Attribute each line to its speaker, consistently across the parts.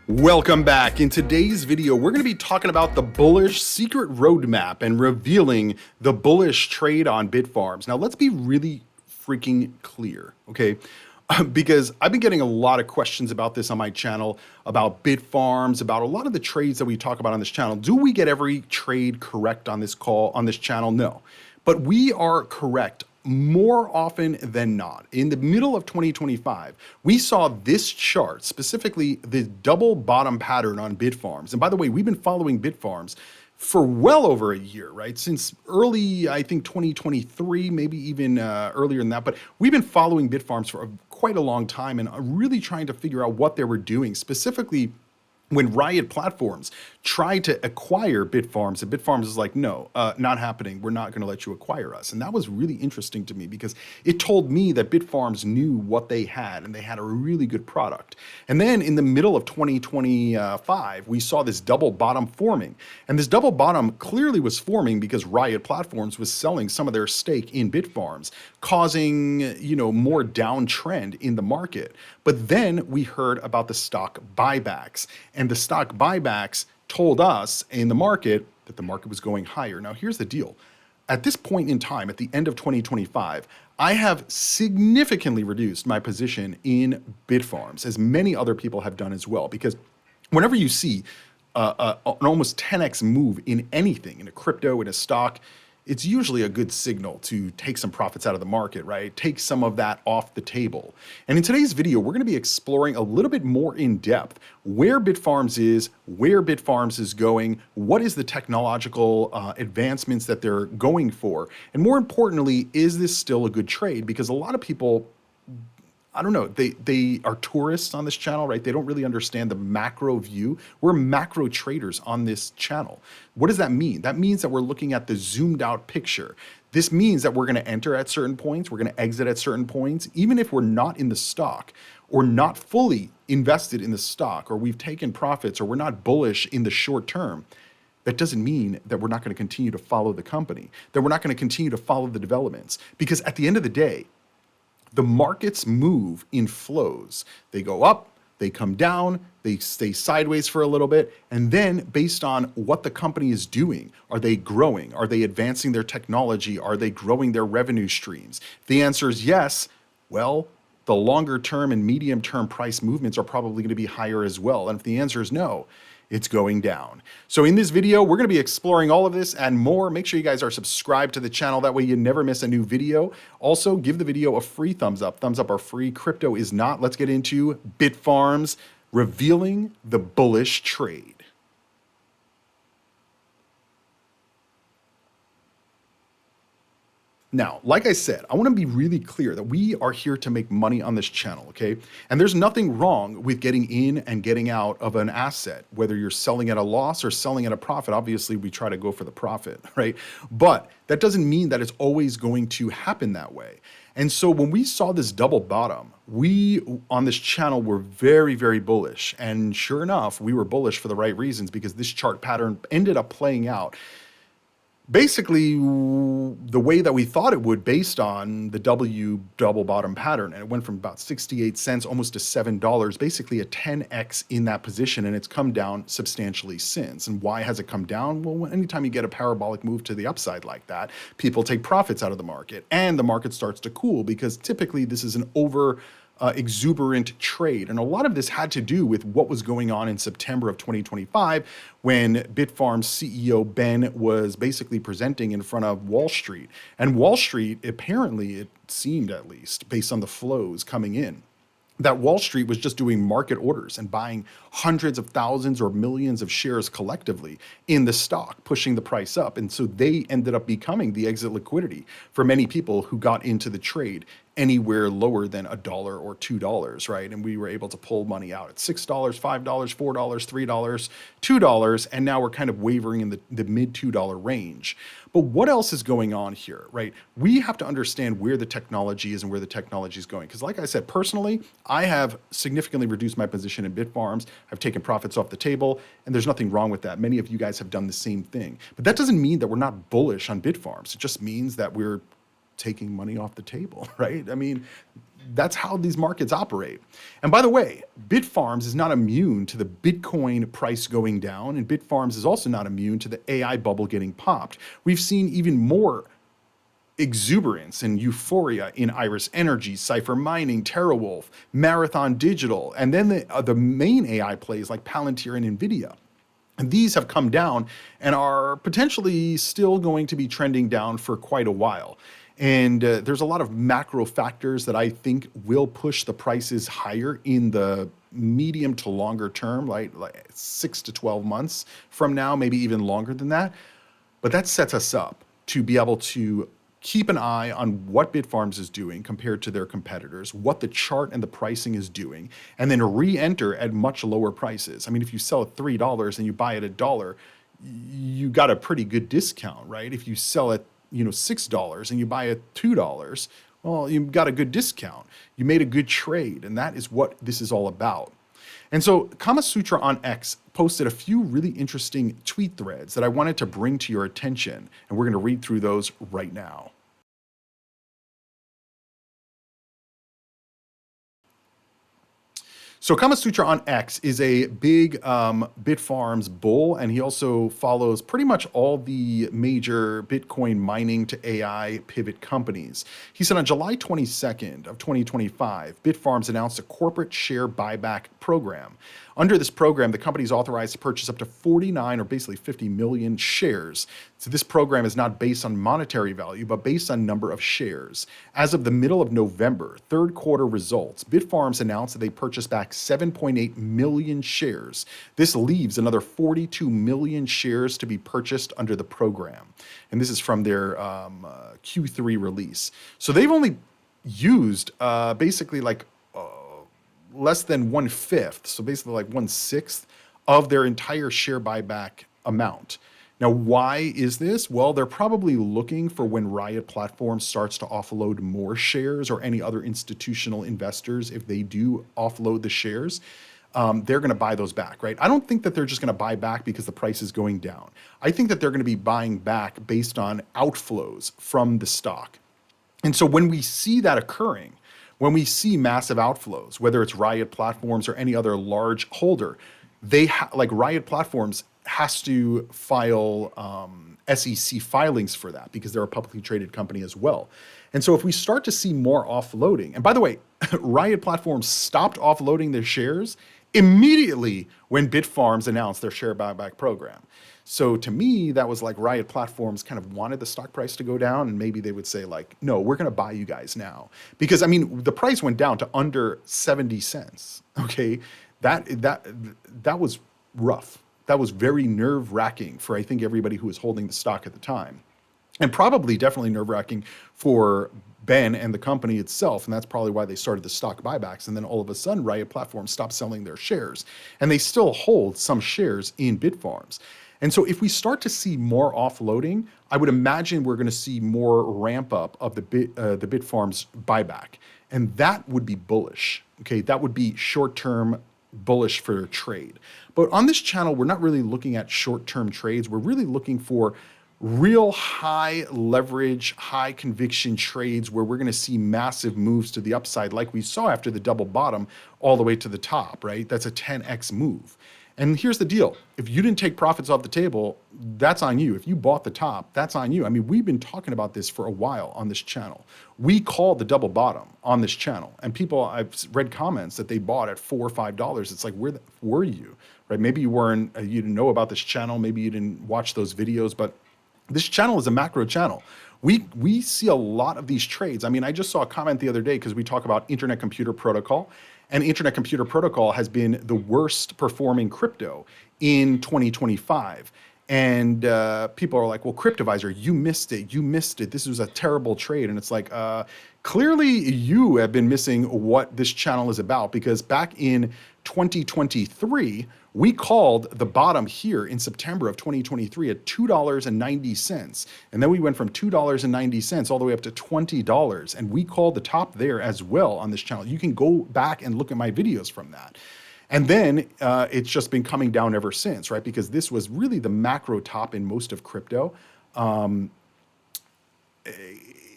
Speaker 1: Welcome back. In today's video, we're going to be talking about the bullish secret roadmap and revealing the bullish trade on Bitfarms. Now, let's be really freaking clear, okay? Because I've been getting a lot of questions about this on my channel, about Bitfarms, about a lot of the trades that we talk about on this channel. Do we get every trade correct on this channel? No. But we are correct more often than not. In the middle of 2025, we saw this chart, specifically the double bottom pattern on Bitfarms. And by the way, we've been following Bitfarms for well over a year, right? Since early, I think 2023, maybe even earlier than that. But we've been following Bitfarms for quite a long time and really trying to figure out what they were doing, specifically when Riot Platforms tried to acquire Bitfarms, and Bitfarms is like, no, not happening. We're not going to let you acquire us. And that was really interesting to me because it told me that Bitfarms knew what they had and they had a really good product. And then in the middle of 2025, we saw this double bottom forming. And this double bottom clearly was forming because Riot Platforms was selling some of their stake in Bitfarms, causing, more downtrend in the market. But then we heard about the stock buybacks. And the stock buybacks told us in the market that the market was going higher. Now, here's the deal. At this point in time, at the end of 2025, I have significantly reduced my position in Bitfarms, as many other people have done as well. Because whenever you see an almost 10x move in anything, in a crypto, in a stock, it's usually a good signal to take some profits out of the market, right? Take some of that off the table. And in today's video, we're going to be exploring a little bit more in depth where Bitfarms is, where Bitfarms is going, what is the technological advancements that they're going for, and more importantly, is this still a good trade? Because a lot of people, I don't know, they are tourists on this channel, right? They don't really understand the macro view. We're macro traders on this channel. What does that mean? That means that we're looking at the zoomed out picture. This means that we're going to enter at certain points, we're going to exit at certain points, even if we're not in the stock or not fully invested in the stock, or we've taken profits, or we're not bullish in the short term. That doesn't mean that we're not going to continue to follow the company, that we're not going to continue to follow the developments, because at the end of the day, the markets move in flows. They go up, they come down, they stay sideways for a little bit, and then based on what the company is doing, are they growing? Are they advancing their technology? Are they growing their revenue streams? If the answer is yes, well, the longer term and medium term price movements are probably going to be higher as well. And if the answer is no, it's going down. So in this video, we're going to be exploring all of this and more. Make sure you guys are subscribed to the channel. That way you never miss a new video. Also, give the video a free thumbs up. Thumbs up are free. Crypto is not. Let's get into Bitfarms revealing the bullish trade. Now, like I said, I want to be really clear that we are here to make money on this channel, okay? And there's nothing wrong with getting in and getting out of an asset, whether you're selling at a loss or selling at a profit. Obviously, we try to go for the profit, right? But that doesn't mean that it's always going to happen that way. And so when we saw this double bottom, we on this channel were very, very bullish. And sure enough, we were bullish for the right reasons because this chart pattern ended up playing out basically the way that we thought it would based on the W double bottom pattern. And it went from about 68 cents almost to $7, basically a 10x in that position. And it's come down substantially since. And why has it come down? Well, anytime you get a parabolic move to the upside like that, people take profits out of the market and the market starts to cool because typically this is an exuberant trade. And a lot of this had to do with what was going on in September of 2025 when Bitfarms CEO Ben was basically presenting in front of Wall Street. And Wall Street, apparently, it seemed at least, based on the flows coming in, that Wall Street was just doing market orders and buying hundreds of thousands or millions of shares collectively in the stock, pushing the price up. And so they ended up becoming the exit liquidity for many people who got into the trade anywhere lower than $1 or $2, right? And we were able to pull money out at $6, $5, $4, $3, $2, and now we're kind of wavering in the mid $2 range. But what else is going on here, right? We have to understand where the technology is and where the technology is going. Because like I said, personally, I have significantly reduced my position in Bitfarms. I've taken profits off the table, and there's nothing wrong with that. Many of you guys have done the same thing. But that doesn't mean that we're not bullish on Bitfarms. It just means that we're taking money off the table, right? I mean, that's how these markets operate. And by the way, Bitfarms is not immune to the Bitcoin price going down, and Bitfarms is also not immune to the AI bubble getting popped. We've seen even more exuberance and euphoria in Iris Energy, Cypher Mining, TerraWolf, Marathon Digital, and then the main AI plays like Palantir and NVIDIA. And these have come down and are potentially still going to be trending down for quite a while. And there's a lot of macro factors that I think will push the prices higher in the medium to longer term, like 6 to 12 months from now, maybe even longer than that. But that sets us up to be able to keep an eye on what Bitfarms is doing compared to their competitors, what the chart and the pricing is doing, and then re-enter at much lower prices. I mean, if you sell at $3 and you buy it at $1, you got a pretty good discount, right? If you sell at $6 and you buy at $2, well, you got a good discount. You made a good trade, and that is what this is all about. And so Kama Sutra on X posted a few really interesting tweet threads that I wanted to bring to your attention, and we're going to read through those right now. So Kama Sutra on X is a big Bitfarms bull, and he also follows pretty much all the major Bitcoin mining to AI pivot companies. He said on July 22nd of 2025, Bitfarms announced a corporate share buyback program. Under this program, the company is authorized to purchase up to 49 or basically 50 million shares. So this program is not based on monetary value, but based on number of shares. As of the middle of November, third quarter results, Bitfarms announced that they purchased back 7.8 million shares. This leaves another 42 million shares to be purchased under the program. And this is from their Q3 release. So they've only used basically like less than 1/5, so basically like 1/6 of their entire share buyback amount. Now, why is this? Well, they're probably looking for when Riot Platform starts to offload more shares, or any other institutional investors, if they do offload the shares, they're going to buy those back, right? I don't think that they're just going to buy back because the price is going down. I think that they're going to be buying back based on outflows from the stock. And so when we see that occurring, when we see massive outflows, whether it's Riot Platforms or any other large holder, like Riot Platforms has to file SEC filings for that because they're a publicly traded company as well. And so if we start to see more offloading, and by the way, Riot Platforms stopped offloading their shares immediately when Bitfarms announced their share buyback program. So to me, that was like Riot Platforms kind of wanted the stock price to go down, and maybe they would say like, no, we're going to buy you guys now. Because I mean, the price went down to under 70 cents. Okay. That was rough. That was very nerve-wracking for, I think, everybody who was holding the stock at the time. And probably definitely nerve-wracking for Ben and the company itself, and that's probably why they started the stock buybacks. And then all of a sudden, Riot Platforms stopped selling their shares, and they still hold some shares in Bitfarms. And so if we start to see more offloading, I would imagine we're going to see more ramp up of the Bitfarms buyback, and that would be bullish. Okay, that would be short-term bullish for trade. But on this channel, we're not really looking at short-term trades. We're really looking for real high leverage, high conviction trades where we're going to see massive moves to the upside, like we saw after the double bottom all the way to the top, right? That's a 10x move. And here's the deal. If you didn't take profits off the table, that's on you. If you bought the top, that's on you. I mean, we've been talking about this for a while on this channel. We called the double bottom on this channel, and people, I've read comments that they bought at $4 or $5. It's like, where were you, right? Maybe you didn't know about this channel. Maybe you didn't watch those videos, but this channel is a macro channel. We see a lot of these trades. I mean, I just saw a comment the other day because we talk about Internet Computer Protocol, and Internet Computer Protocol has been the worst performing crypto in 2025. And people are like, well, Cryptoviser, you missed it. You missed it. This was a terrible trade. And it's like, clearly you have been missing what this channel is about, because back in 2023, we called the bottom here in September of 2023 at $2.90. And then we went from $2.90 all the way up to $20. And we called the top there as well on this channel. You can go back and look at my videos from that. And then it's just been coming down ever since, right? Because this was really the macro top in most of crypto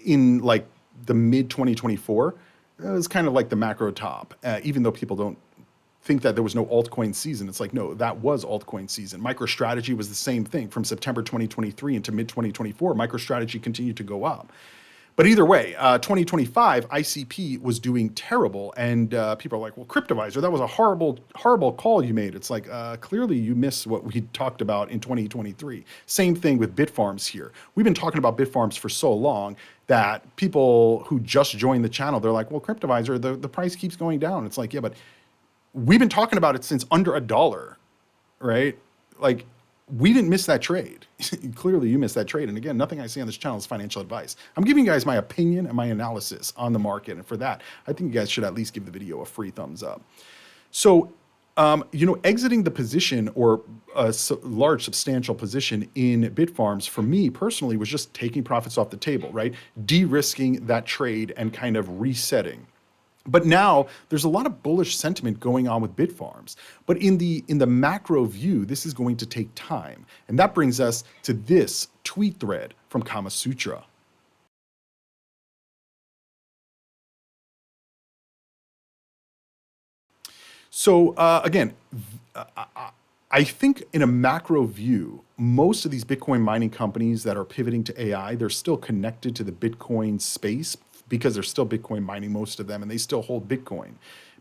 Speaker 1: in like the mid 2024. It was kind of like the macro top, even though people don't think that there was no altcoin season. It's like, no, that was altcoin season. MicroStrategy was the same thing from September 2023 into mid 2024. MicroStrategy continued to go up. But either way, 2025, ICP was doing terrible. And people are like, well, Cryptoviser, that was a horrible, horrible call you made. It's like, clearly you missed what we talked about in 2023. Same thing with Bitfarms here. We've been talking about Bitfarms for so long that people who just joined the channel, they're like, well, Cryptoviser, the price keeps going down. It's like, yeah, but we've been talking about it since under $1, right? Like, we didn't miss that trade. Clearly, you missed that trade. And again, nothing I say on this channel is financial advice. I'm giving you guys my opinion and my analysis on the market. And for that, I think you guys should at least give the video a free thumbs up. So, exiting the position or a large substantial position in Bitfarms for me personally was just taking profits off the table, right? De-risking that trade and kind of resetting. But now there's a lot of bullish sentiment going on with Bitfarms. But in the macro view, this is going to take time. And that brings us to this tweet thread from Kama Sutra. So again, I think in a macro view, most of these Bitcoin mining companies that are pivoting to AI, they're still connected to the Bitcoin space because they're still Bitcoin mining, most of them, and they still hold Bitcoin.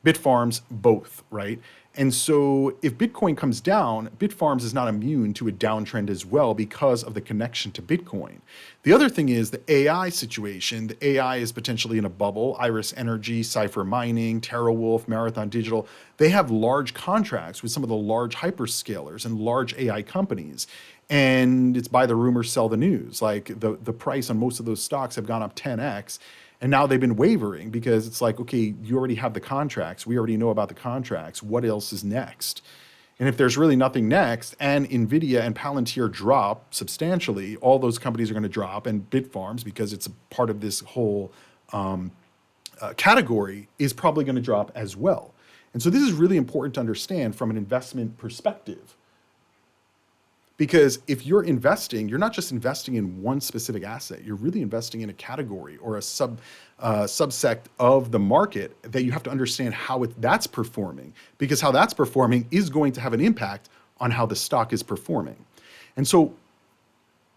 Speaker 1: Bitfarms, both, right? And so if Bitcoin comes down, Bitfarms is not immune to a downtrend as well because of the connection to Bitcoin. The other thing is the AI situation. The AI is potentially in a bubble. Iris Energy, Cypher Mining, TerraWolf, Marathon Digital, they have large contracts with some of the large hyperscalers and large AI companies. And it's buy the rumor, sell the news. Like the price on most of those stocks have gone up 10x. And now they've been wavering because it's like, okay, you already have the contracts. We already know about the contracts. What else is next? And if there's really nothing next, and NVIDIA and Palantir drop substantially, all those companies are going to drop, and Bitfarms, because it's a part of this whole category, is probably going to drop as well. And so this is really important to understand from an investment perspective. Because if you're investing, you're not just investing in one specific asset, you're really investing in a category or a subsect of the market that you have to understand how that's performing, because how that's performing is going to have an impact on how the stock is performing. And so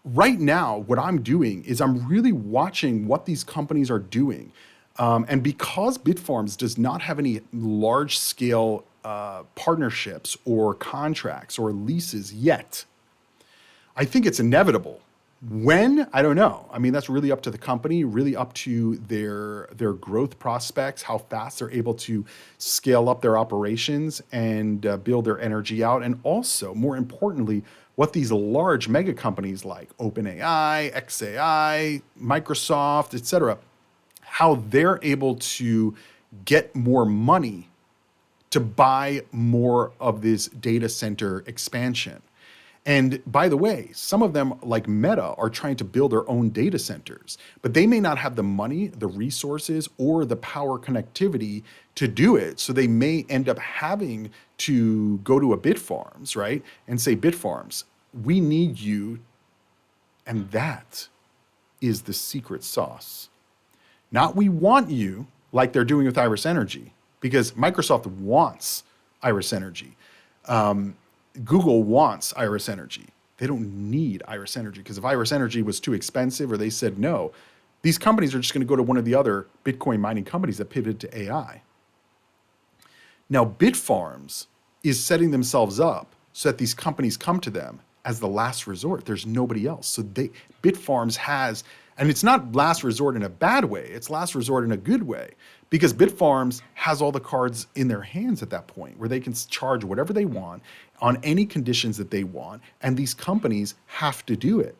Speaker 1: right now, what I'm doing is I'm really watching what these companies are doing. And because Bitfarms does not have any large scale partnerships or contracts or leases yet, I think it's inevitable. When? I don't know. I mean, that's really up to the company, really up to their growth prospects, how fast they're able to scale up their operations and build their energy out. And also, more importantly, what these large mega companies like OpenAI, XAI, Microsoft, et cetera, how they're able to get more money to buy more of this data center expansion. And by the way, some of them, like Meta, are trying to build their own data centers, but they may not have the money, the resources, or the power connectivity to do it. So they may end up having to go to a Bitfarms, right? And say, Bitfarms, we need you. And that is the secret sauce. Not we want you, like they're doing with Iris Energy, because Microsoft wants Iris Energy. Google wants Iris Energy. They don't need Iris Energy, because if Iris Energy was too expensive or they said no, these companies are just going to go to one of the other Bitcoin mining companies that pivoted to AI. Now, Bitfarms is setting themselves up so that these companies come to them as the last resort. There's nobody else. So Bitfarms has, and it's not last resort in a bad way, it's last resort in a good way, because Bitfarms has all the cards in their hands at that point where they can charge whatever they want on any conditions that they want. And these companies have to do it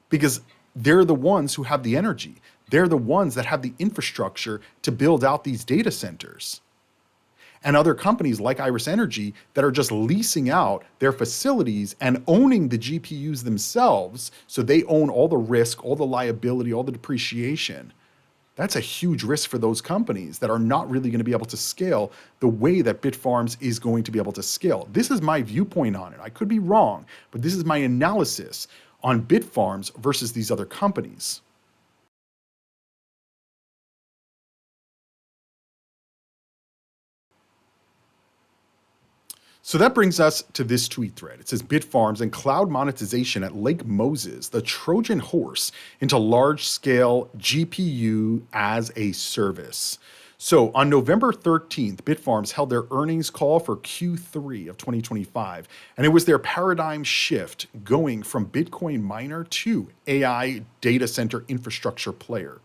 Speaker 1: because they're the ones who have the energy. They're the ones that have the infrastructure to build out these data centers. And other companies like Iris Energy that are just leasing out their facilities and owning the GPUs themselves, so they own all the risk, all the liability, all the depreciation. That's a huge risk for those companies that are not really going to be able to scale the way that Bitfarms is going to be able to scale. This is my viewpoint on it. I could be wrong, but this is my analysis on Bitfarms versus these other companies. So that brings us to this tweet thread. It says Bitfarms and cloud monetization at Lake Moses, the Trojan horse into large scale GPU as a service. So on November 13th, Bitfarms held their earnings call for Q3 of 2025, and it was their paradigm shift going from Bitcoin miner to AI data center infrastructure player.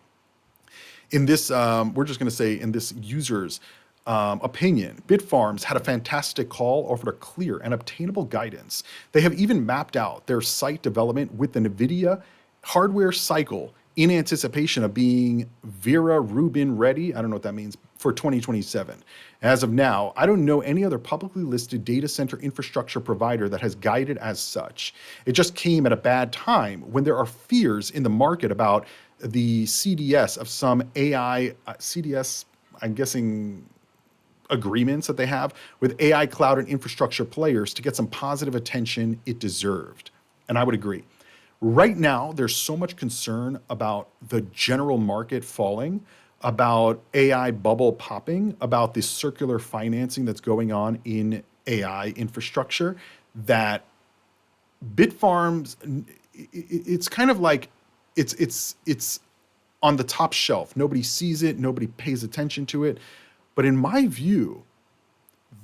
Speaker 1: In this, we're just going to say in this user's opinion, Bitfarms had a fantastic call, offered a clear and obtainable guidance. They have even mapped out their site development with the NVIDIA hardware cycle in anticipation of being Vera Rubin ready. I don't know what that means for 2027. As of now, I don't know any other publicly listed data center infrastructure provider that has guided as such. It just came at a bad time when there are fears in the market about the CDS of some AI, CDS, I'm guessing agreements that they have with AI cloud and infrastructure players to get some positive attention it deserved. And I would agree. Right now, there's so much concern about the general market falling, about AI bubble popping, about the circular financing that's going on in AI infrastructure, that Bitfarms, it's kind of like it's on the top shelf. Nobody sees it, nobody pays attention to it. But in my view,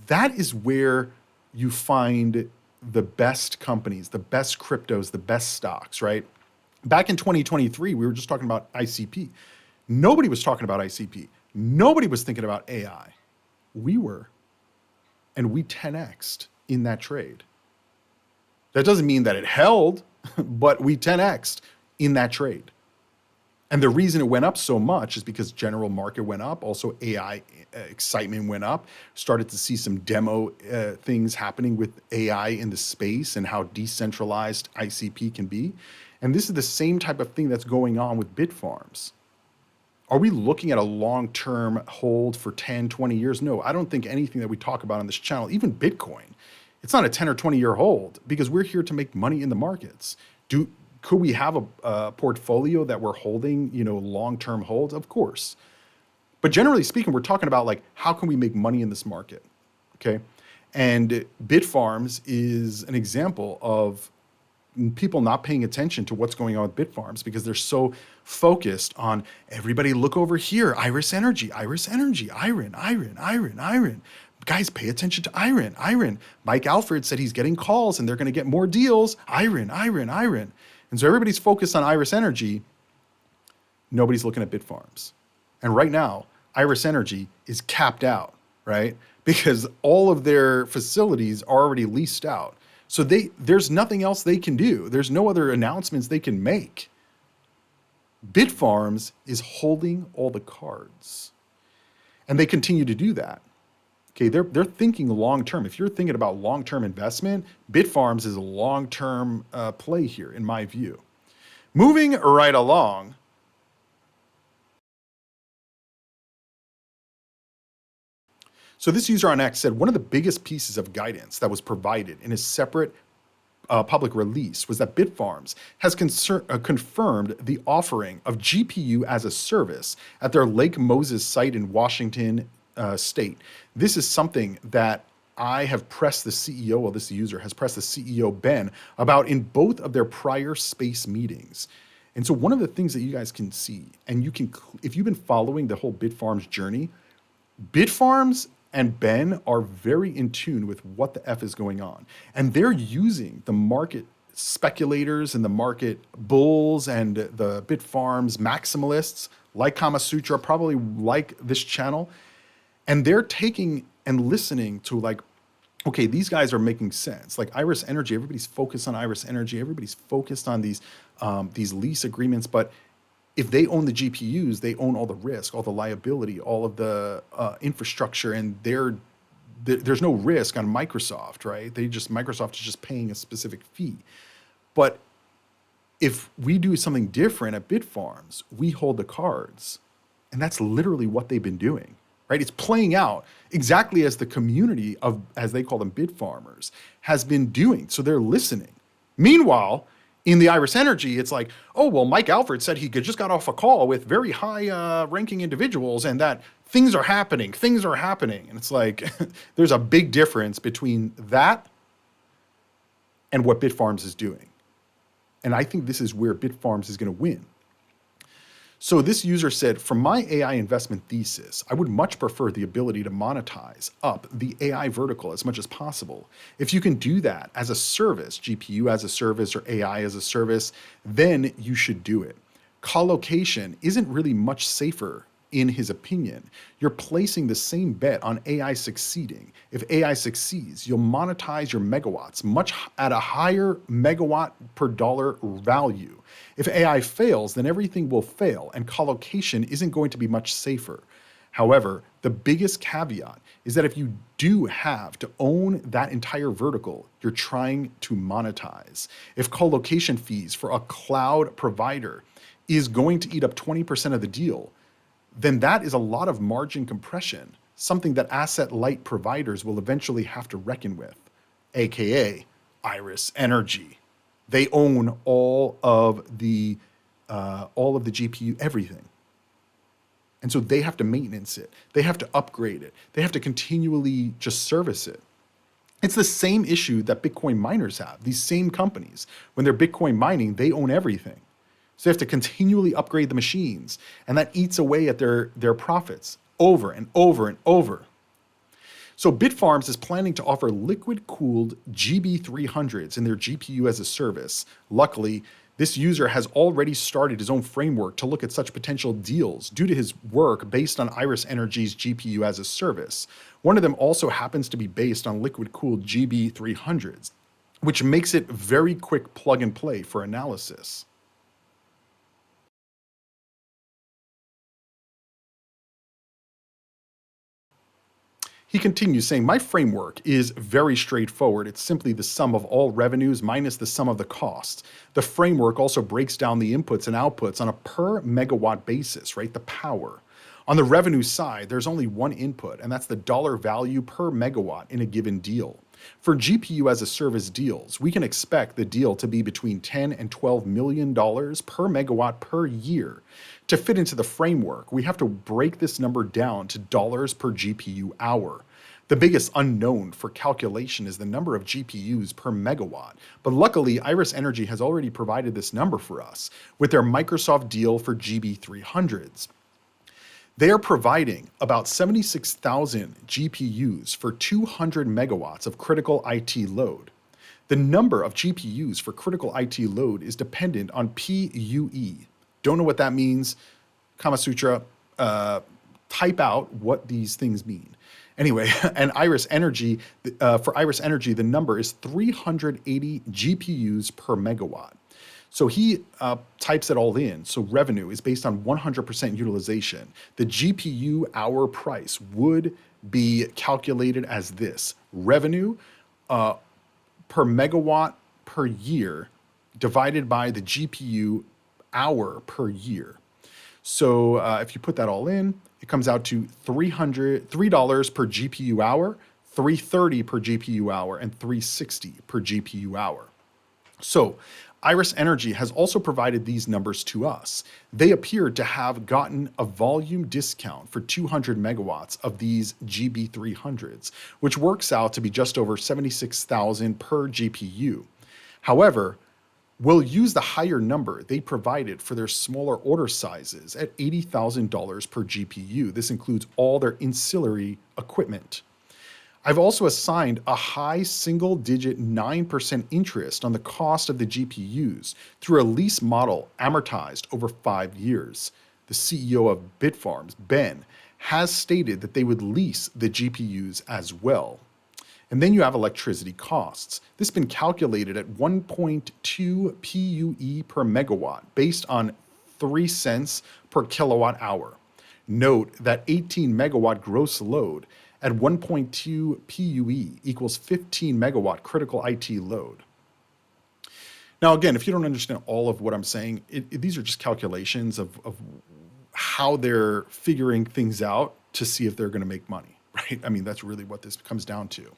Speaker 1: that is where you find the best companies, the best cryptos, the best stocks, right? Back in 2023, we were just talking about ICP. Nobody was talking about ICP. Nobody was thinking about AI. We were, and we 10x'd in that trade. That doesn't mean that it held, but we 10x'd in that trade. And the reason it went up so much is because general market went up. Also, AI excitement went up. Started to see some demo things happening with AI in the space and how decentralized ICP can be. And this is the same type of thing that's going on with Bitfarms. Are we looking at a long-term hold for 10, 20 years? No, I don't think anything that we talk about on this channel, even Bitcoin, it's not a 10 or 20-year hold because we're here to make money in the markets. Could we have a portfolio that we're holding, long-term holds? Of course. But generally speaking, we're talking about like, how can we make money in this market? Okay. And Bitfarms is an example of people not paying attention to what's going on with Bitfarms because they're so focused on everybody look over here, Iris Energy, Iron. Guys, pay attention to Iron. Mike Alfred said he's getting calls and they're going to get more deals. Iron. And so everybody's focused on Iris Energy. Nobody's looking at Bitfarms. And right now, Iris Energy is capped out, right? Because all of their facilities are already leased out. So there's nothing else they can do. There's no other announcements they can make. Bitfarms is holding all the cards. And they continue to do that. Okay, they're thinking long-term. If you're thinking about long-term investment, Bitfarms is a long-term play here, in my view. Moving right along. So this user on X said one of the biggest pieces of guidance that was provided in a separate public release was that Bitfarms has confirmed the offering of GPU as a service at their Lake Moses site in Washington state. This is something that I have pressed the CEO, well, this user has pressed the CEO, Ben, about in both of their prior space meetings. And so one of the things that you guys can see, and you can, if you've been following the whole Bitfarms journey, Bitfarms and Ben are very in tune with what the F is going on. And they're using the market speculators and the market bulls and the Bitfarms maximalists like Kama Sutra, probably like this channel. And they're taking and listening to like, okay, these guys are making sense. Like Iris Energy, everybody's focused on Iris Energy. Everybody's focused on these lease agreements. But if they own the GPUs, they own all the risk, all the liability, all of the infrastructure, and there's no risk on Microsoft, right? Microsoft is just paying a specific fee. But if we do something different at Bitfarms, we hold the cards, and that's literally what they've been doing, right? It's playing out exactly as the community of, as they call them, Bitfarmers, has been doing. So they're listening. Meanwhile, In the Iris Energy, it's like, oh, well, Mike Alfred said he just got off a call with very high ranking individuals and that things are happening, things are happening. And it's like, there's a big difference between that and what Bitfarms is doing. And I think this is where Bitfarms is going to win. So this user said, from my AI investment thesis, I would much prefer the ability to monetize up the AI vertical as much as possible. If you can do that as a service, GPU as a service or AI as a service, then you should do it. Collocation isn't really much safer in his opinion. You're placing the same bet on AI succeeding. If AI succeeds, you'll monetize your megawatts at a higher megawatt per dollar value. If AI fails, then everything will fail, and collocation isn't going to be much safer. However, the biggest caveat is that if you do have to own that entire vertical, you're trying to monetize. If collocation fees for a cloud provider is going to eat up 20% of the deal, then that is a lot of margin compression, something that asset-light providers will eventually have to reckon with, aka Iris Energy. They own all of the GPU, everything. And so they have to maintenance it. They have to upgrade it. They have to continually just service it. It's the same issue that Bitcoin miners have. These same companies, when they're Bitcoin mining, they own everything. So they have to continually upgrade the machines, and that eats away at their profits over and over and over. So Bitfarms is planning to offer liquid-cooled GB300s in their GPU as a service. Luckily, this user has already started his own framework to look at such potential deals due to his work based on Iris Energy's GPU as a service. One of them also happens to be based on liquid-cooled GB300s, which makes it very quick plug and play for analysis. He continues saying, my framework is very straightforward. It's simply the sum of all revenues minus the sum of the costs. The framework also breaks down the inputs and outputs on a per megawatt basis, right? The power. On the revenue side, there's only one input, and that's the dollar value per megawatt in a given deal. For GPU as a service deals, we can expect the deal to be between $10 and $12 million per megawatt per year. To fit into the framework, we have to break this number down to dollars per GPU hour. The biggest unknown for calculation is the number of GPUs per megawatt, but luckily Iris Energy has already provided this number for us with their Microsoft deal for GB300s. They are providing about 76,000 GPUs for 200 megawatts of critical IT load. The number of GPUs for critical IT load is dependent on PUE. Don't know what that means. Kama Sutra, type out what these things mean. Anyway, and Iris Energy, for Iris Energy, the number is 380 GPUs per megawatt. So he types it all in. So revenue is based on 100% utilization. The GPU hour price would be calculated as this: revenue per megawatt per year divided by the GPU hour per year. So if you put that all in, it comes out to $3 per GPU hour, $3.30 per GPU hour, and $3.60 per GPU hour. So Iris Energy has also provided these numbers to us. They appear to have gotten a volume discount for 200 megawatts of these GB300s, which works out to be just over $76,000 per GPU. However, we'll use the higher number they provided for their smaller order sizes at $80,000 per GPU. This includes all their ancillary equipment. I've also assigned a high single-digit 9% interest on the cost of the GPUs through a lease model amortized over 5 years. The CEO of Bitfarms, Ben, has stated that they would lease the GPUs as well. And then you have electricity costs. This has been calculated at 1.2 PUE per megawatt based on 3 cents per kilowatt hour. Note that 18 megawatt gross load at 1.2 PUE equals 15 megawatt critical IT load. Now, again, if you don't understand all of what I'm saying, these are just calculations of how they're figuring things out to see if they're going to make money, right? I mean, that's really what this comes down to.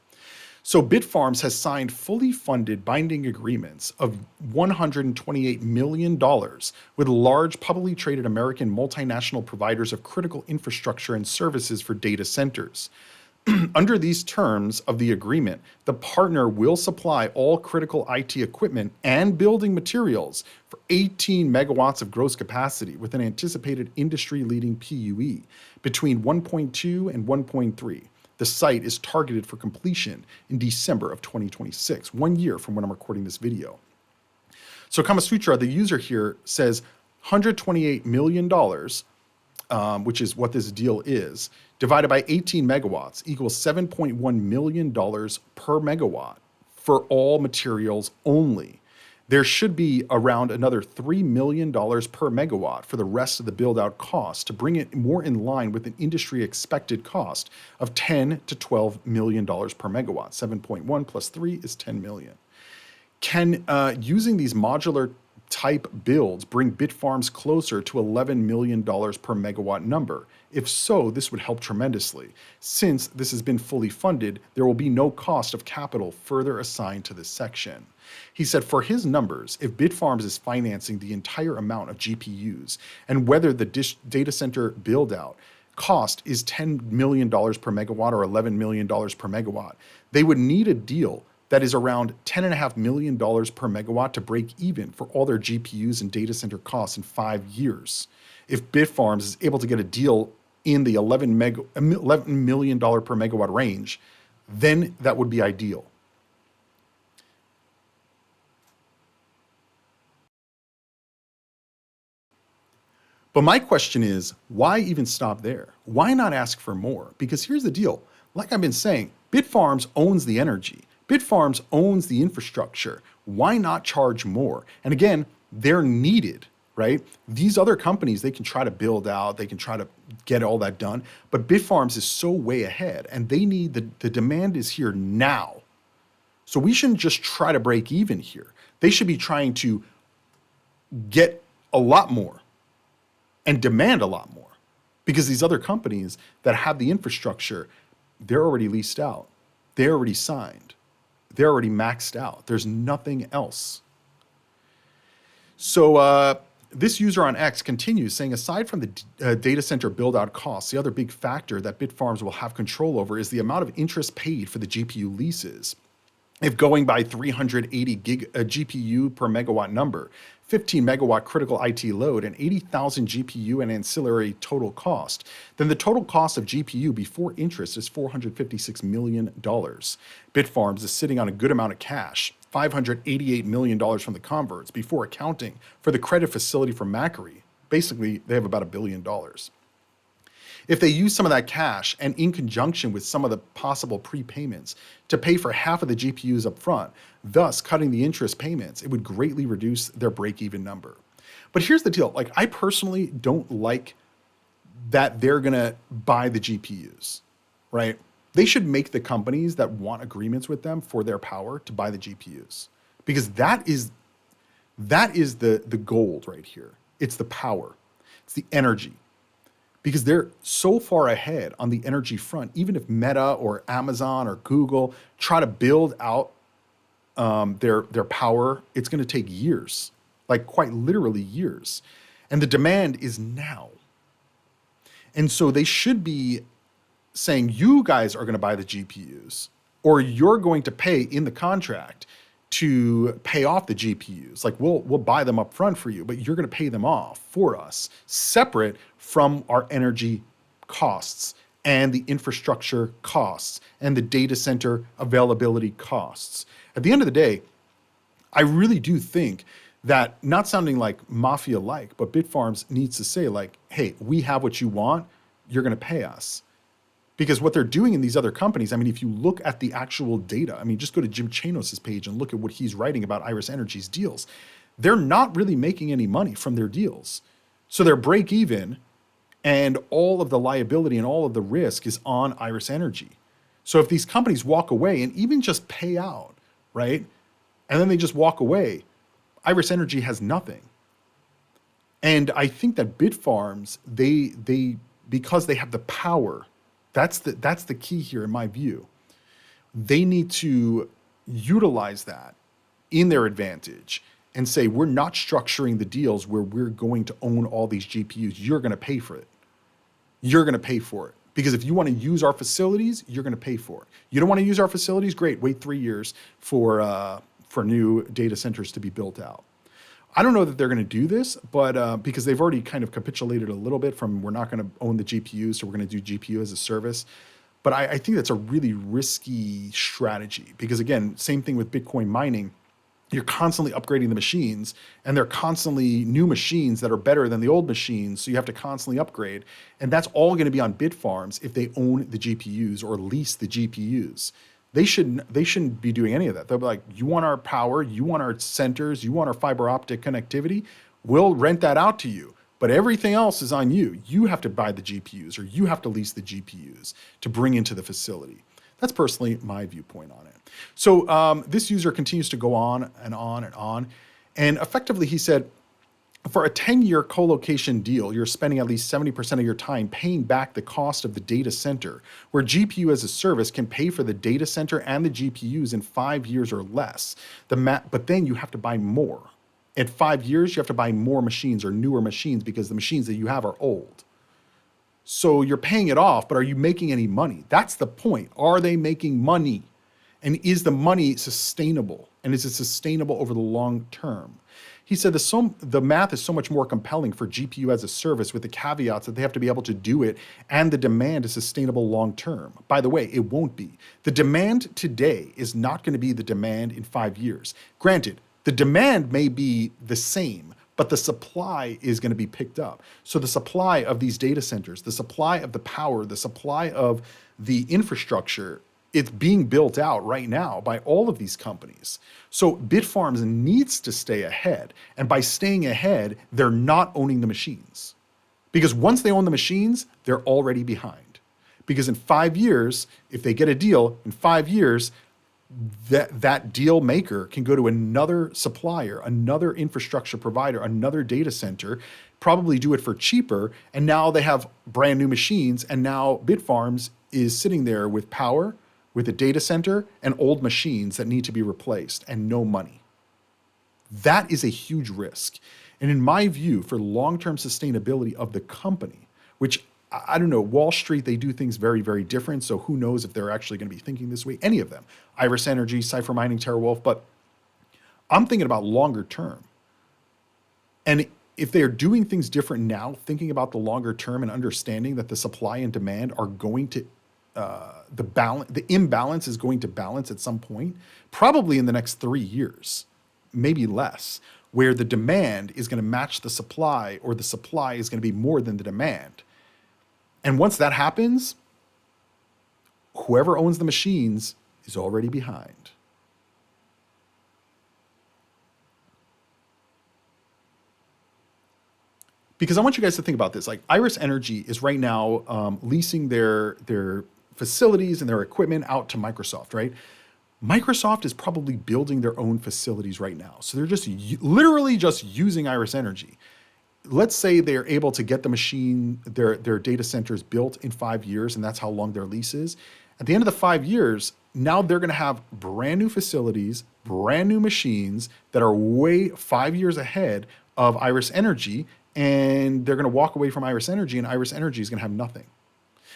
Speaker 1: So Bitfarms has signed fully funded binding agreements of $128 million with large publicly traded American multinational providers of critical infrastructure and services for data centers. Under these terms of the agreement, the partner will supply all critical IT equipment and building materials for 18 megawatts of gross capacity with an anticipated industry-leading PUE between 1.2 and 1.3. The site is targeted for completion in December of 2026, 1 year from when I'm recording this video. So Kamasutra, the user here, says $128 million, which is what this deal is, divided by 18 megawatts equals $7.1 million per megawatt for all materials only. There should be around another $3 million per megawatt for the rest of the build-out cost to bring it more in line with an industry expected cost of $10 to $12 million per megawatt. 7.1 plus 3 is 10 million. Can using these modular type builds bring Bitfarms closer to $11 million per megawatt number? If so, this would help tremendously. Since this has been fully funded, there will be no cost of capital further assigned to this section. He said for his numbers, if Bitfarms is financing the entire amount of GPUs and whether the data center build out cost is $10 million per megawatt or $11 million per megawatt, they would need a deal that is around $10.5 million per megawatt to break even for all their GPUs and data center costs in 5 years. If Bitfarms is able to get a deal in the $11 million per megawatt range, then that would be ideal. But my question is, why even stop there? Why not ask for more? Because here's the deal. Like I've been saying, Bitfarms owns the energy. Bitfarms owns the infrastructure. Why not charge more? And again, they're needed, right? These other companies, they can try to build out, they can try to get all that done, but Bitfarms is so way ahead and they need the demand is here now. So we shouldn't just try to break even here. They should be trying to get a lot more and demand a lot more because these other companies that have the infrastructure, they're already leased out. They're already signed. They're already maxed out. There's nothing else. So this user on X continues saying, aside from the data center build out costs, the other big factor that Bitfarms will have control over is the amount of interest paid for the GPU leases. If going by 380 GPU per megawatt number, 15 megawatt critical IT load, and 80,000 GPU and ancillary total cost, then the total cost of GPU before interest is $456 million. Bitfarms is sitting on a good amount of cash, $588 million from the converts before accounting for the credit facility from Macquarie. Basically, they have about $1 billion. If they use some of that cash and in conjunction with some of the possible prepayments to pay for half of the GPUs up front, thus cutting the interest payments, it would greatly reduce their break-even number. But here's the deal. Like, I personally don't like that they're gonna buy the GPUs, right? They should make the companies that want agreements with them for their power to buy the GPUs, because that is the gold right here. It's the power, it's the energy. Because they're so far ahead on the energy front, even if Meta or Amazon or Google try to build out their power, it's going to take years, like quite literally years. And the demand is now. And so they should be saying, you guys are going to buy the GPUs, or you're going to pay in the contract to pay off the GPUs. Like we'll buy them up front for you, but you're going to pay them off for us, separate from our energy costs and the infrastructure costs and the data center availability costs. At the end of the day, I really do think that, not sounding like mafia-like, but Bitfarms needs to say like, hey, we have what you want, you're going to pay us. Because what they're doing in these other companies, I mean, if you look at the actual data, I mean, just go to Jim Chanos's page and look at what he's writing about Iris Energy's deals. They're not really making any money from their deals. So they're break even, and all of the liability and all of the risk is on Iris Energy. So if these companies walk away and even just pay out, right, and then they just walk away, Iris Energy has nothing. And I think that Bitfarms, they because they have the power, that's the key here in my view. they need to utilize that in their advantage and say, we're not structuring the deals where we're going to own all these GPUs. You're going to pay for it. You're going to pay for it. Because if you want to use our facilities, you're going to pay for it. You don't want to use our facilities? Great. Wait 3 years for new data centers to be built out. I don't know that they're going to do this, but because they've already kind of capitulated a little bit from we're not going to own the GPUs, so we're going to do GPU as a service. But I think that's a really risky strategy because, again, same thing with Bitcoin mining. You're constantly upgrading the machines, and they're constantly new machines that are better than the old machines, so you have to constantly upgrade. And that's all going to be on Bitfarms if they own the GPUs or lease the GPUs. They shouldn't be doing any of that. They'll be like, you want our power, you want our centers, you want our fiber optic connectivity, we'll rent that out to you. But everything else is on you. You have to buy the GPUs or you have to lease the GPUs to bring into the facility. That's personally my viewpoint on it. So this user continues to go on and on and on. And effectively, he said, for a 10-year co-location deal, you're spending at least 70% of your time paying back the cost of the data center, where GPU as a service can pay for the data center and the GPUs in 5 years or less. But then you have to buy more. At 5 years, you have to buy more machines or newer machines because the machines that you have are old. So you're paying it off, but are you making any money? That's the point. Are they making money? And is the money sustainable? And is it sustainable over the long term? He said the math is so much more compelling for GPU as a service with the caveats that they have to be able to do it and the demand is sustainable long term. By the way, it won't be. The demand today is not going to be the demand in 5 years. Granted, the demand may be the same, but the supply is going to be picked up. So the supply of these data centers, the supply of the power, the supply of the infrastructure, it's being built out right now by all of these companies. So Bitfarms needs to stay ahead. And by staying ahead, they're not owning the machines. Because once they own the machines, they're already behind. Because in 5 years, if they get a deal, in 5 years, that deal maker can go to another supplier, another infrastructure provider, another data center, probably do it for cheaper. And now they have brand new machines. And now Bitfarms is sitting there with power, with a data center and old machines that need to be replaced and no money. That is a huge risk. And in my view, for long-term sustainability of the company, which I don't know, Wall Street, they do things very, very different. So who knows if they're actually going to be thinking this way, any of them, Iris Energy, Cypher Mining, TeraWolf, but I'm thinking about longer term. And if they're doing things different now, thinking about the longer term and understanding that the supply and demand are going to the imbalance is going to balance at some point, probably in the next 3 years, maybe less, where the demand is going to match the supply or the supply is going to be more than the demand. And once that happens, whoever owns the machines is already behind. Because I want you guys to think about this. Like Iris Energy is right now leasing their facilities and their equipment out to Microsoft, right? Microsoft is probably building their own facilities right now. So they're just literally just using Iris Energy. Let's say they're able to get the machine, their data centers built in 5 years, and that's how long their lease is. At the end of the 5 years, now they're going to have brand new facilities, brand new machines that are way 5 years ahead of Iris Energy, and they're going to walk away from Iris Energy, and Iris Energy is going to have nothing.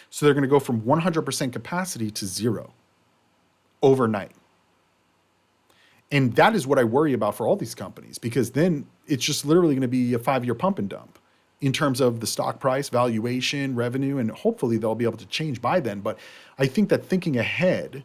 Speaker 1: So they're going to go from 100% capacity to zero overnight. And that is what I worry about for all these companies, because then it's just literally going to be a 5-year pump and dump in terms of the stock price, valuation, revenue, and hopefully they'll be able to change by then. But I think that thinking ahead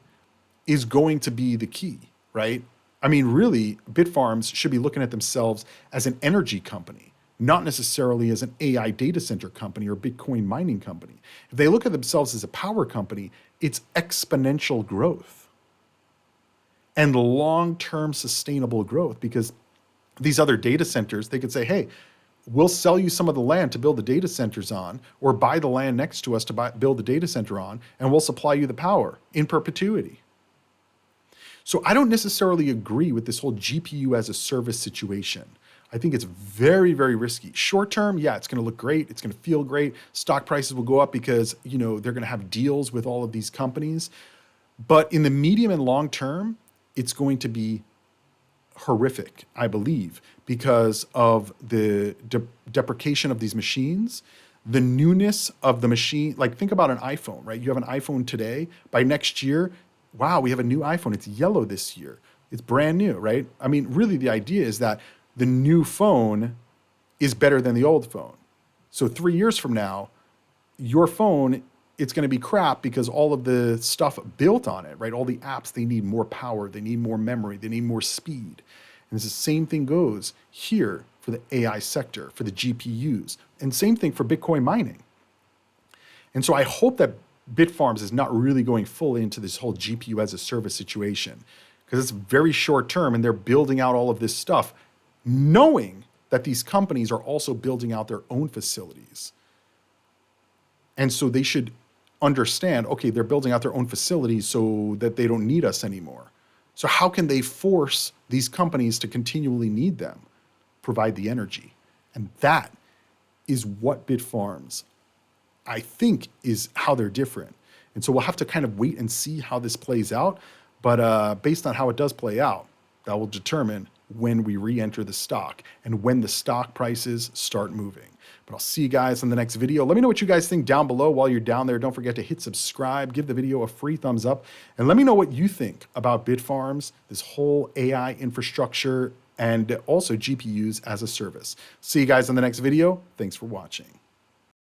Speaker 1: is going to be the key, right? I mean, really, Bitfarms should be looking at themselves as an energy company, not necessarily as an AI data center company or Bitcoin mining company. If they look at themselves as a power company, it's exponential growth and long-term sustainable growth, because these other data centers, they could say, hey, we'll sell you some of the land to build the data centers on, or buy the land next to us to build the data center on, and we'll supply you the power in perpetuity. So I don't necessarily agree with this whole GPU as a service situation. I think it's very, very risky. Short term, yeah, it's going to look great. It's going to feel great. Stock prices will go up because, they're going to have deals with all of these companies. But in the medium and long term, it's going to be horrific, I believe, because of the deprecation of these machines, the newness of the machine. Like, think about an iPhone, right? You have an iPhone today. By next year, wow, we have a new iPhone. It's yellow this year. It's brand new, right? I mean, really, the idea is that the new phone is better than the old phone. So 3 years from now, your phone, it's going to be crap because all of the stuff built on it, right? All the apps, they need more power, they need more memory, they need more speed. And it's the same thing goes here for the AI sector, for the GPUs, and same thing for Bitcoin mining. And so I hope that Bitfarms is not really going fully into this whole GPU as a service situation, because it's very short term and they're building out all of this stuff, knowing that these companies are also building out their own facilities. And so they should understand, okay, they're building out their own facilities so that they don't need us anymore. So how can they force these companies to continually need them, provide the energy? And that is what Bitfarms, I think, is how they're different. And so we'll have to kind of wait and see how this plays out. But based on how it does play out, that will determine when we re-enter the stock and when the stock prices start moving. But I'll see you guys in the next video. Let me know what you guys think down below. While you're down there, don't forget to hit subscribe, give the video a free thumbs up, and let me know what you think about Bitfarms, this whole AI infrastructure, and also GPUs as a service. See you guys in the next video. Thanks for watching.